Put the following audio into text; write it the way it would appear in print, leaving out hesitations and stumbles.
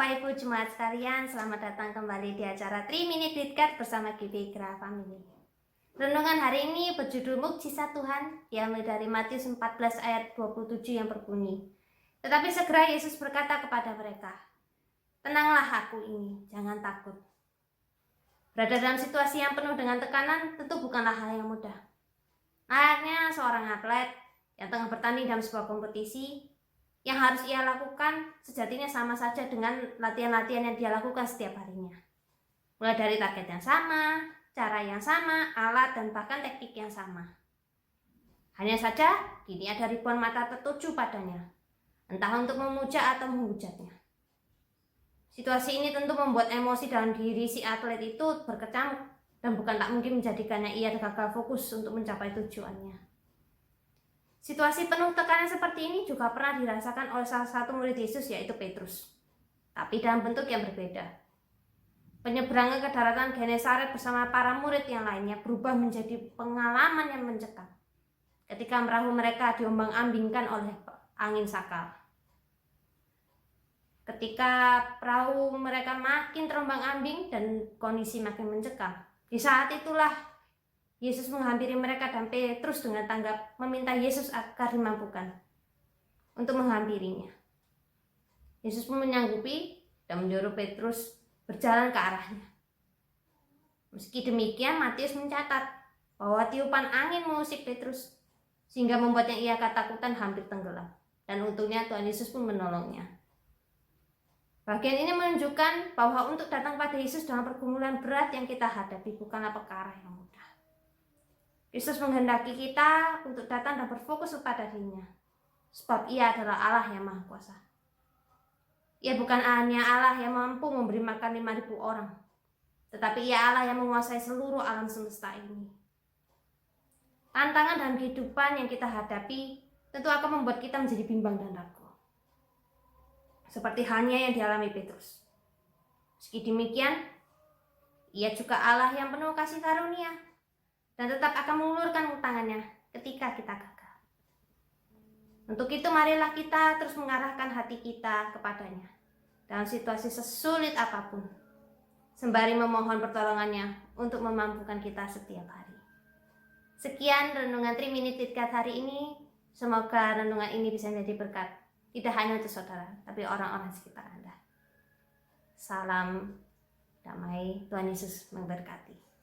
Bapak Ibu Jemaat sekalian, selamat datang kembali di acara 3 Minute with God bersama Gibi Gra Family. Renungan hari ini berjudul Mukjizat Tuhan, diambil dari Matius 14 ayat 27 yang berbunyi, "Tetapi segera Yesus berkata kepada mereka, 'Tenanglah, aku ini, jangan takut.'" Berada dalam situasi yang penuh dengan tekanan tentu bukanlah hal yang mudah. Layaknya seorang atlet yang tengah bertanding dalam sebuah kompetisi, yang harus ia lakukan sejatinya sama saja dengan latihan-latihan yang dia lakukan setiap harinya. Mulai dari target yang sama, cara yang sama, alat dan bahkan teknik yang sama. Hanya saja, kini ada ribuan mata tertuju padanya, entah untuk memuja atau menghujatnya. Situasi ini tentu membuat emosi dalam diri si atlet itu berkecamuk dan bukan tak mungkin menjadikannya ia gagal fokus untuk mencapai tujuannya. Situasi penuh tekanan seperti ini juga pernah dirasakan oleh salah satu murid Yesus, yaitu Petrus, tapi dalam bentuk yang berbeda. Penyeberangan ke daratan Genesaret bersama para murid yang lainnya berubah menjadi pengalaman yang mencekam ketika perahu mereka diombang-ambingkan oleh angin sakal. Ketika perahu mereka makin terombang-ambing dan kondisi makin mencekam, di saat itulah Yesus menghampiri mereka dan Petrus dengan tanggap meminta Yesus agar dimampukan untuk menghampirinya. Yesus pun menyanggupi dan menyuruh Petrus berjalan ke arahnya. Meski demikian, Matius mencatat bahwa tiupan angin mengusik Petrus sehingga membuatnya ia ketakutan hampir tenggelam. Dan untungnya Tuhan Yesus pun menolongnya. Bagian ini menunjukkan bahwa untuk datang pada Yesus dalam pergumulan berat yang kita hadapi bukanlah perkara yang mudah. Yesus menghendaki kita untuk datang dan berfokus kepada Dirinya, sebab Ia adalah Allah yang Maha Kuasa. Ia bukan hanya Allah yang mampu memberi makan 5.000 orang, tetapi Ia Allah yang menguasai seluruh alam semesta ini. Tantangan dalam kehidupan yang kita hadapi tentu akan membuat kita menjadi bimbang dan ragu, seperti halnya yang dialami Petrus. Meski demikian, Ia juga Allah yang penuh kasih karunia dan tetap akan mengulurkan tangannya ketika kita gagal. Untuk itu marilah kita terus mengarahkan hati kita kepadanya dalam situasi sesulit apapun, sembari memohon pertolongannya untuk memampukan kita setiap hari. Sekian renungan 3 Minute with God hari ini. Semoga renungan ini bisa menjadi berkat, tidak hanya untuk saudara, tapi orang-orang sekitar Anda. Salam damai, Tuhan Yesus memberkati.